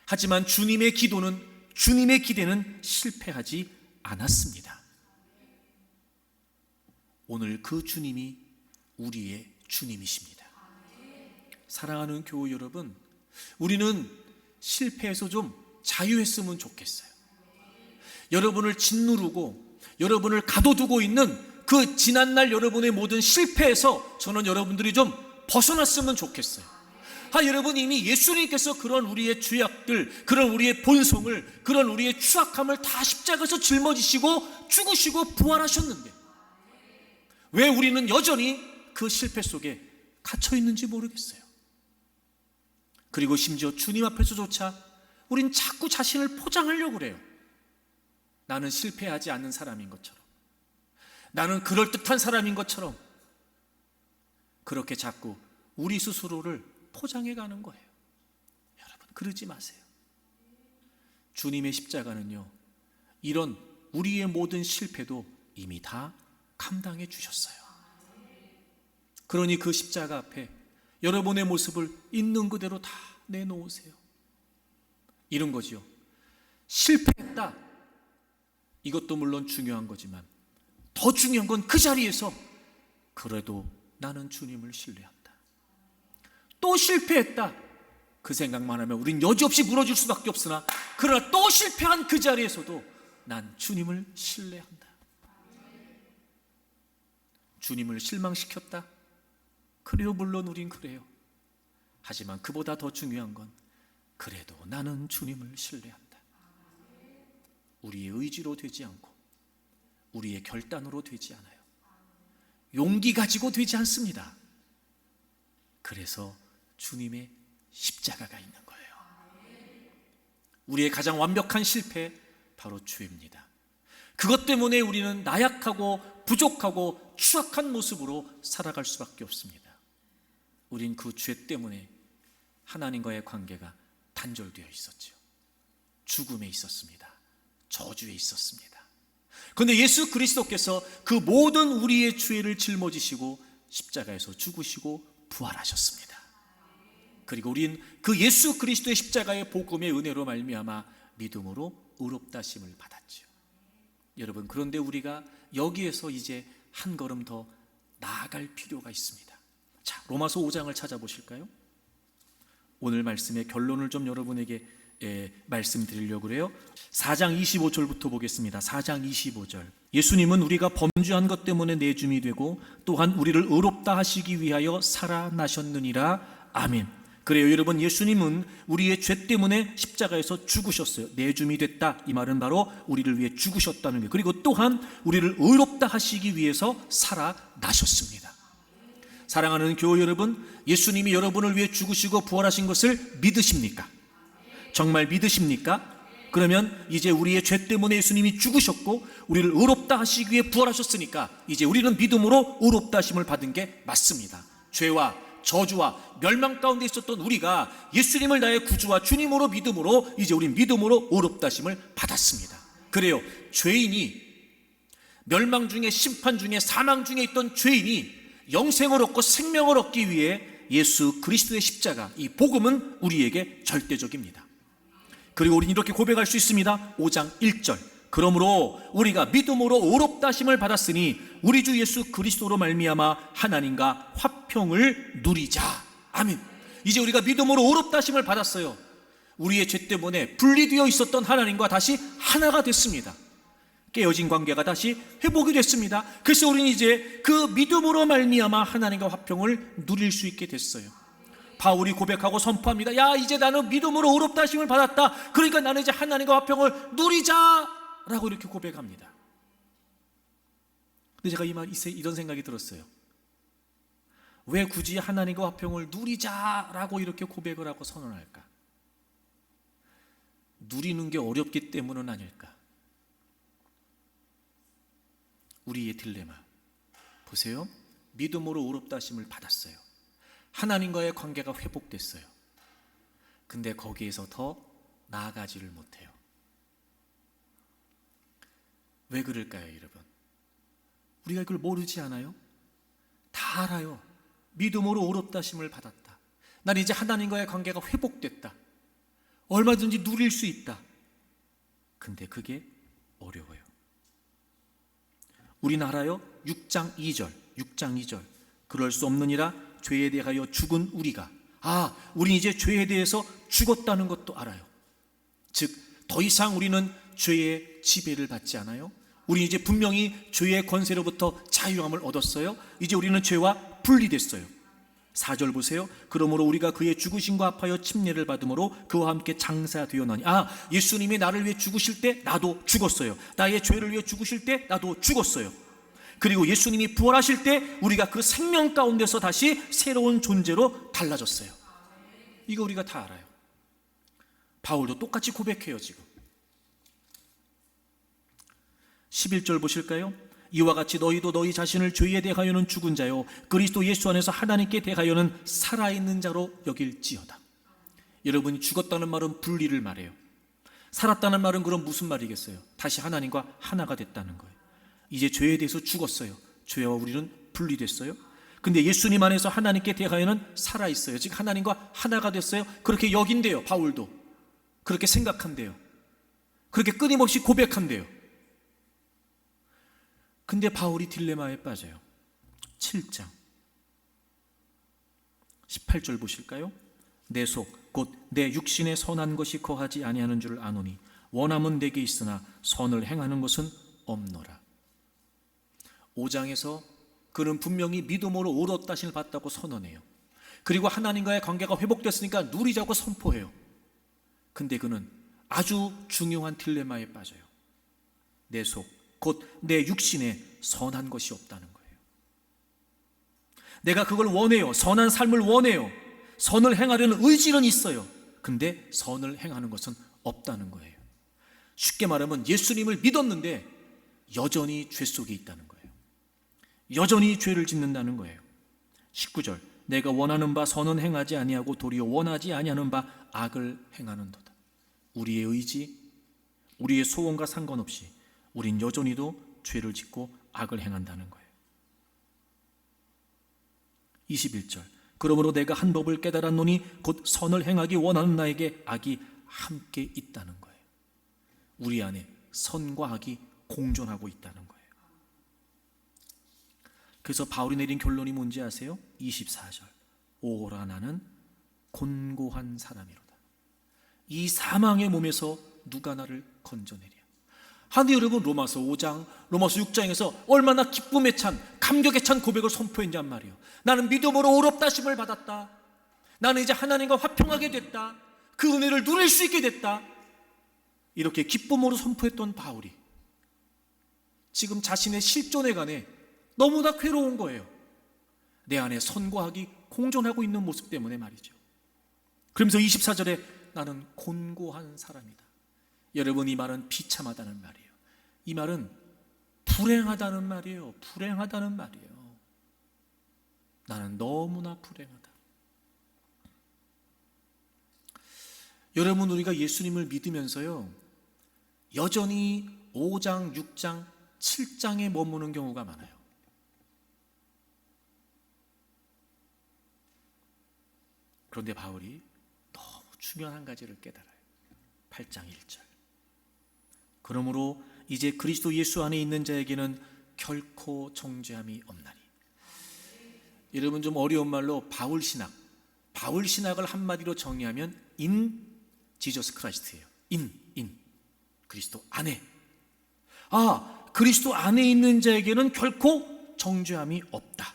하지만 주님의 기대는 실패하지 않았습니다. 오늘 그 주님이 우리의 주님이십니다. 사랑하는 교우 여러분, 우리는 실패해서 좀 자유했으면 좋겠어요. 여러분을 짓누르고 여러분을 가둬두고 있는 그 지난날 여러분의 모든 실패에서 저는 여러분들이 좀 벗어났으면 좋겠어요. 여러분, 이미 예수님께서 그런 우리의 죄악들, 그런 우리의 본성을, 그런 우리의 추악함을 다 십자가에서 짊어지시고 죽으시고 부활하셨는데 왜 우리는 여전히 그 실패 속에 갇혀 있는지 모르겠어요. 그리고 심지어 주님 앞에서조차 우린 자꾸 자신을 포장하려고 그래요. 나는 실패하지 않는 사람인 것처럼, 나는 그럴듯한 사람인 것처럼 그렇게 자꾸 우리 스스로를 포장해 가는 거예요. 여러분, 그러지 마세요. 주님의 십자가는요, 이런 우리의 모든 실패도 이미 다 감당해 주셨어요. 그러니 그 십자가 앞에 여러분의 모습을 있는 그대로 다 내놓으세요. 이런 거지요. 실패했다, 이것도 물론 중요한 거지만 더 중요한 건 그 자리에서 그래도 나는 주님을 신뢰한다. 또 실패했다, 그 생각만 하면 우린 여지없이 무너질 수밖에 없으나 그러나 또 실패한 그 자리에서도 난 주님을 신뢰한다. 주님을 실망시켰다, 그래요, 물론 우린 그래요. 하지만 그보다 더 중요한 건 그래도 나는 주님을 신뢰한다. 우리의 의지로 되지 않고 우리의 결단으로 되지 않아요. 용기 가지고 되지 않습니다. 그래서 주님의 십자가가 있는 거예요. 우리의 가장 완벽한 실패, 바로 죄입니다. 그것 때문에 우리는 나약하고 부족하고 추악한 모습으로 살아갈 수밖에 없습니다. 우린 그 죄 때문에 하나님과의 관계가 단절되어 있었죠. 죽음에 있었습니다. 저주에 있었습니다. 그런데 예수 그리스도께서 그 모든 우리의 죄를 짊어지시고 십자가에서 죽으시고 부활하셨습니다. 그리고 우린 그 예수 그리스도의 십자가의 복음의 은혜로 말미암아 믿음으로 의롭다 하심을 받았죠. 여러분, 그런데 우리가 여기에서 이제 한 걸음 더 나아갈 필요가 있습니다. 자, 로마서 5장을 찾아보실까요? 오늘 말씀의 결론을 좀 여러분에게 말씀드리려고 그래요. 4장 25절부터 보겠습니다. 4장 25절. 예수님은 우리가 범죄한 것 때문에 내줌이 되고 또한 우리를 의롭다 하시기 위하여 살아나셨느니라. 아멘. 그래요, 여러분, 예수님은 우리의 죄 때문에 십자가에서 죽으셨어요. 내줌이 됐다, 이 말은 바로 우리를 위해 죽으셨다는 거예요. 그리고 또한 우리를 의롭다 하시기 위해서 살아나셨습니다. 사랑하는 교우 여러분, 예수님이 여러분을 위해 죽으시고 부활하신 것을 믿으십니까? 정말 믿으십니까? 그러면 이제 우리의 죄 때문에 예수님이 죽으셨고 우리를 의롭다 하시기 위해 부활하셨으니까 이제 우리는 믿음으로 의롭다 하심을 받은 게 맞습니다. 죄와 저주와 멸망 가운데 있었던 우리가 예수님을 나의 구주와 주님으로 믿음으로 이제 우리 믿음으로 의롭다 하심을 받았습니다. 그래요, 죄인이 멸망 중에, 심판 중에, 사망 중에 있던 죄인이 영생을 얻고 생명을 얻기 위해 예수 그리스도의 십자가, 이 복음은 우리에게 절대적입니다. 그리고 우리는 이렇게 고백할 수 있습니다. 5장 1절. 그러므로 우리가 믿음으로 의롭다 하심을 받았으니 우리 주 예수 그리스도로 말미암아 하나님과 화평을 누리자. 아멘. 이제 우리가 믿음으로 의롭다 하심을 받았어요. 우리의 죄 때문에 분리되어 있었던 하나님과 다시 하나가 됐습니다. 깨어진 관계가 다시 회복이 됐습니다. 그래서 우리는 이제 그 믿음으로 말미암아 하나님과 화평을 누릴 수 있게 됐어요. 바울이 고백하고 선포합니다. 야, 이제 나는 믿음으로 의롭다 하심을 받았다. 그러니까 나는 이제 하나님과 화평을 누리자라고 이렇게 고백합니다. 근데 제가 이런 생각이 들었어요. 왜 굳이 하나님과 화평을 누리자라고 이렇게 고백을 하고 선언할까? 누리는 게 어렵기 때문은 아닐까? 우리의 딜레마 보세요. 믿음으로 의롭다 하심을 받았어요. 하나님과의 관계가 회복됐어요. 근데 거기에서 더 나아가지를 못해요. 왜 그럴까요, 여러분? 우리가 이걸 모르지 않아요? 다 알아요. 믿음으로 의롭다 하심을 받았다. 난 이제 하나님과의 관계가 회복됐다. 얼마든지 누릴 수 있다. 근데 그게 어려워요. 우리는 알아요. 6장 2절. 그럴 수 없느니라 죄에 대하여 죽은 우리가. 우린 이제 죄에 대해서 죽었다는 것도 알아요. 즉, 더 이상 우리는 죄의 지배를 받지 않아요. 우리 이제 분명히 죄의 권세로부터 자유함을 얻었어요. 이제 우리는 죄와 분리됐어요. 4절 보세요. 그러므로 우리가 그의 죽으심과 합하여 침례를 받음으로 그와 함께 장사되었나니. 예수님이 나를 위해 죽으실 때 나도 죽었어요. 나의 죄를 위해 죽으실 때 나도 죽었어요. 그리고 예수님이 부활하실 때 우리가 그 생명 가운데서 다시 새로운 존재로 달라졌어요. 이거 우리가 다 알아요. 바울도 똑같이 고백해요. 지금 11절 보실까요? 이와 같이 너희도 너희 자신을 죄에 대하여는 죽은 자요 그리스도 예수 안에서 하나님께 대하여는 살아있는 자로 여길지어다. 여러분이 죽었다는 말은 분리를 말해요. 살았다는 말은 그럼 무슨 말이겠어요? 다시 하나님과 하나가 됐다는 거예요. 이제 죄에 대해서 죽었어요. 죄와 우리는 분리됐어요. 근데 예수님 안에서 하나님께 대하여는 살아있어요. 즉 하나님과 하나가 됐어요. 그렇게 여긴대요. 바울도 그렇게 생각한대요. 그렇게 끊임없이 고백한대요. 근데 바울이 딜레마에 빠져요. 7장 18절 보실까요? 내 속 곧 내 육신에 선한 것이 거하지 아니하는 줄 아노니 원함은 내게 있으나 선을 행하는 것은 없노라. 5장에서 그는 분명히 믿음으로 의롭다 하심을 받았다고 선언해요. 그리고 하나님과의 관계가 회복됐으니까 누리자고 선포해요. 근데 그는 아주 중요한 딜레마에 빠져요. 내 속 곧 내 육신에 선한 것이 없다는 거예요. 내가 그걸 원해요. 선한 삶을 원해요. 선을 행하려는 의지는 있어요. 근데 선을 행하는 것은 없다는 거예요. 쉽게 말하면 예수님을 믿었는데 여전히 죄 속에 있다는 거예요. 여전히 죄를 짓는다는 거예요. 19절 내가 원하는 바 선은 행하지 아니하고 도리어 원하지 아니하는 바 악을 행하는도다. 우리의 의지, 우리의 소원과 상관없이 우린 여전히도 죄를 짓고 악을 행한다는 거예요. 21절 그러므로 내가 한 법을 깨달았노니 곧 선을 행하기 원하는 나에게 악이 함께 있다는 거예요. 우리 안에 선과 악이 공존하고 있다는 거예요. 그래서 바울이 내린 결론이 뭔지 아세요? 24절 오라 나는 곤고한 사람이로다. 이 사망의 몸에서 누가 나를 건져내랴. 하는데 여러분 로마서 5장, 로마서 6장에서 얼마나 기쁨에 찬, 감격에 찬 고백을 선포했냔 말이에요. 나는 믿음으로 의롭다 하심을 받았다. 나는 이제 하나님과 화평하게 됐다. 그 은혜를 누릴 수 있게 됐다. 이렇게 기쁨으로 선포했던 바울이 지금 자신의 실존에 관해 너무나 괴로운 거예요. 내 안에 선과 악이 공존하고 있는 모습 때문에 말이죠. 그러면서 24절에 나는 곤고한 사람이다. 여러분 이 말은 비참하다는 말이에요. 이 말은 불행하다는 말이에요. 불행하다는 말이에요. 나는 너무나 불행하다. 여러분 우리가 예수님을 믿으면서요 여전히 5장, 6장, 7장에 머무는 경우가 많아요. 그런데 바울이 너무 중요한 한 가지를 깨달아요. 8장 1절 그러므로 이제 그리스도 예수 안에 있는 자에게는 결코 정죄함이 없나니. 여러분 좀 어려운 말로 바울 신학을 한마디로 정의하면 in Jesus Christ예요. in 그리스도 안에. 그리스도 안에 있는 자에게는 결코 정죄함이 없다.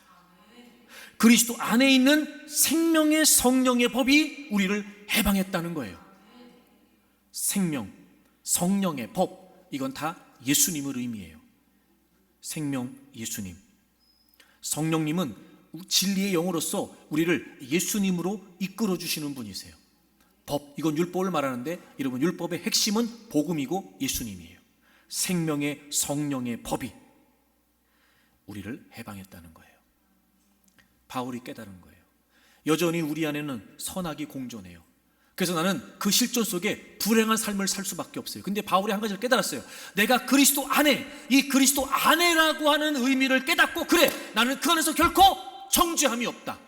그리스도 안에 있는 생명의 성령의 법이 우리를 해방했다는 거예요. 생명, 성령의 법, 이건 다 예수님을 의미해요. 생명, 예수님. 성령님은 진리의 영으로서 우리를 예수님으로 이끌어 주시는 분이세요. 법, 이건 율법을 말하는데 여러분, 율법의 핵심은 복음이고 예수님이에요. 생명의 성령의 법이 우리를 해방했다는 거예요. 바울이 깨달은 거예요. 여전히 우리 안에는 선악이 공존해요. 그래서 나는 그 실존 속에 불행한 삶을 살 수밖에 없어요. 근데 바울이 한 가지를 깨달았어요. 내가 그리스도 안에, 이 그리스도 안에라고 하는 의미를 깨닫고, 그래, 나는 그 안에서 결코 정죄함이 없다.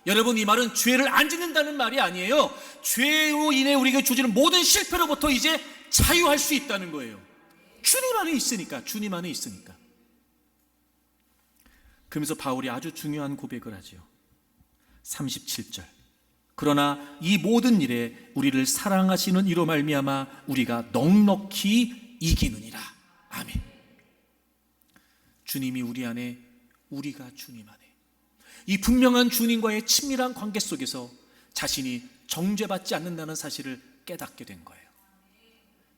여러분, 이 말은 죄를 안 짓는다는 말이 아니에요. 죄로 인해 우리에게 주어지는 모든 실패로부터 이제 자유할 수 있다는 거예요. 주님 안에 있으니까, 주님 안에 있으니까. 그러면서 바울이 아주 중요한 고백을 하죠. 37절. 그러나 이 모든 일에 우리를 사랑하시는 이로 말미암아 우리가 넉넉히 이기느니라. 아멘. 주님이 우리 안에, 우리가 주님 안에, 이 분명한 주님과의 친밀한 관계 속에서 자신이 정죄받지 않는다는 사실을 깨닫게 된 거예요.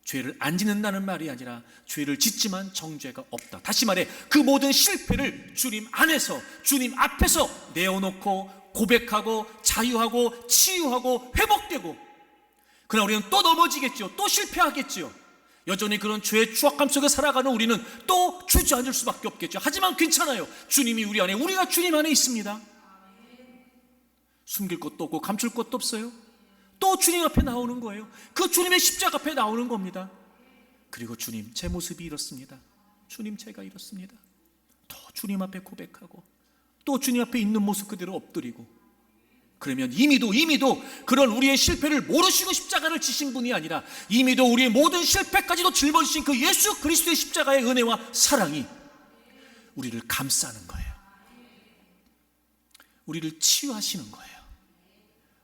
죄를 안 짓는다는 말이 아니라 죄를 짓지만 정죄가 없다. 다시 말해, 그 모든 실패를 주님 안에서, 주님 앞에서 내어놓고 고백하고 자유하고 치유하고 회복되고, 그러나 우리는 또 넘어지겠죠. 또 실패하겠죠. 여전히 그런 죄의 추악함 속에 살아가는 우리는 또 주저앉을 수밖에 없겠죠. 하지만 괜찮아요. 주님이 우리 안에, 우리가 주님 안에 있습니다. 숨길 것도 없고 감출 것도 없어요. 또 주님 앞에 나오는 거예요. 그 주님의 십자가 앞에 나오는 겁니다. 그리고 주님, 제 모습이 이렇습니다. 주님, 제가 이렇습니다. 또 주님 앞에 고백하고 또 주님 앞에 있는 모습 그대로 엎드리고, 그러면 이미도 그런 우리의 실패를 모르시고 십자가를 지신 분이 아니라 이미도 우리의 모든 실패까지도 짊어지신 그 예수 그리스도의 십자가의 은혜와 사랑이 우리를 감싸는 거예요. 우리를 치유하시는 거예요.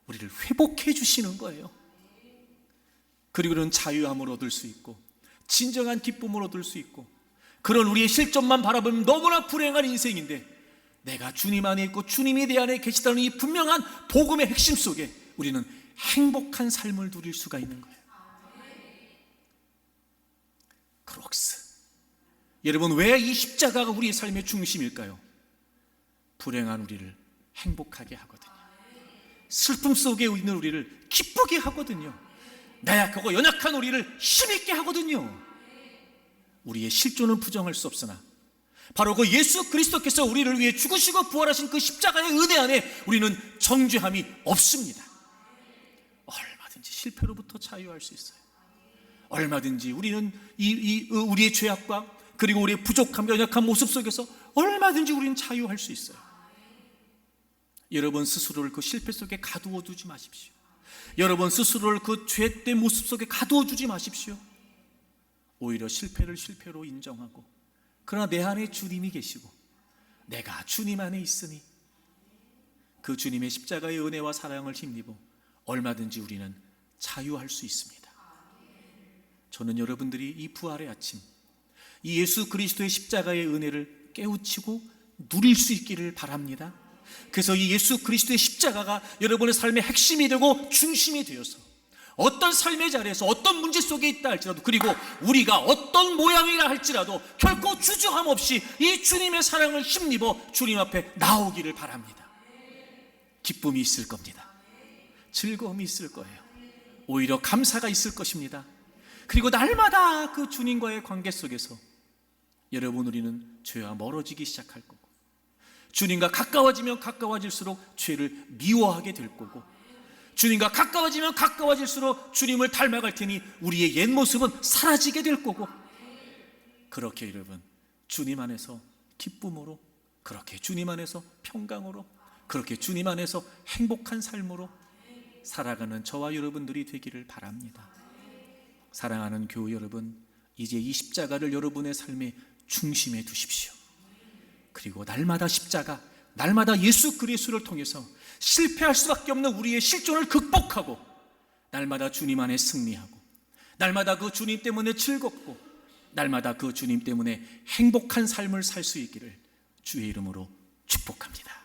우리를 회복해 주시는 거예요. 그리고 그런 자유함을 얻을 수 있고 진정한 기쁨을 얻을 수 있고, 그런 우리의 실존만 바라보면 너무나 불행한 인생인데, 내가 주님 안에 있고 주님이 내 안에 계시다는 이 분명한 복음의 핵심 속에 우리는 행복한 삶을 누릴 수가 있는 거예요. 크록스. 여러분, 왜 이 십자가가 우리의 삶의 중심일까요? 불행한 우리를 행복하게 하거든요. 슬픔 속에 있는 우리를 기쁘게 하거든요. 나약하고 연약한 우리를 힘있게 하거든요. 우리의 실존은 부정할 수 없으나 바로 그 예수 그리스도께서 우리를 위해 죽으시고 부활하신 그 십자가의 은혜 안에 우리는 정죄함이 없습니다. 얼마든지 실패로부터 자유할 수 있어요. 얼마든지 우리는 우리의 죄악과 그리고 우리의 부족함, 연약한 모습 속에서 얼마든지 우리는 자유할 수 있어요. 여러분 스스로를 그 실패 속에 가두어 두지 마십시오. 여러분 스스로를 그 죄된 모습 속에 가두어 두지 마십시오. 오히려 실패를 실패로 인정하고, 그러나 내 안에 주님이 계시고 내가 주님 안에 있으니 그 주님의 십자가의 은혜와 사랑을 힘입어 얼마든지 우리는 자유할 수 있습니다. 저는 여러분들이 이 부활의 아침, 이 예수 그리스도의 십자가의 은혜를 깨우치고 누릴 수 있기를 바랍니다. 그래서 이 예수 그리스도의 십자가가 여러분의 삶의 핵심이 되고 중심이 되어서 어떤 삶의 자리에서 어떤 문제 속에 있다 할지라도, 그리고 우리가 어떤 모양이라 할지라도 결코 주저함 없이 이 주님의 사랑을 힘입어 주님 앞에 나오기를 바랍니다. 기쁨이 있을 겁니다. 즐거움이 있을 거예요. 오히려 감사가 있을 것입니다. 그리고 날마다 그 주님과의 관계 속에서 여러분, 우리는 죄와 멀어지기 시작할 거고, 주님과 가까워지면 가까워질수록 죄를 미워하게 될 거고, 주님과 가까워지면 가까워질수록 주님을 닮아갈 테니 우리의 옛 모습은 사라지게 될 거고, 그렇게 여러분 주님 안에서 기쁨으로, 그렇게 주님 안에서 평강으로, 그렇게 주님 안에서 행복한 삶으로 살아가는 저와 여러분들이 되기를 바랍니다. 사랑하는 교우 여러분, 이제 이 십자가를 여러분의 삶의 중심에 두십시오. 그리고 날마다 십자가, 날마다 예수 그리스도를 통해서 실패할 수밖에 없는 우리의 실존을 극복하고, 날마다 주님 안에 승리하고, 날마다 그 주님 때문에 즐겁고, 날마다 그 주님 때문에 행복한 삶을 살 수 있기를 주의 이름으로 축복합니다.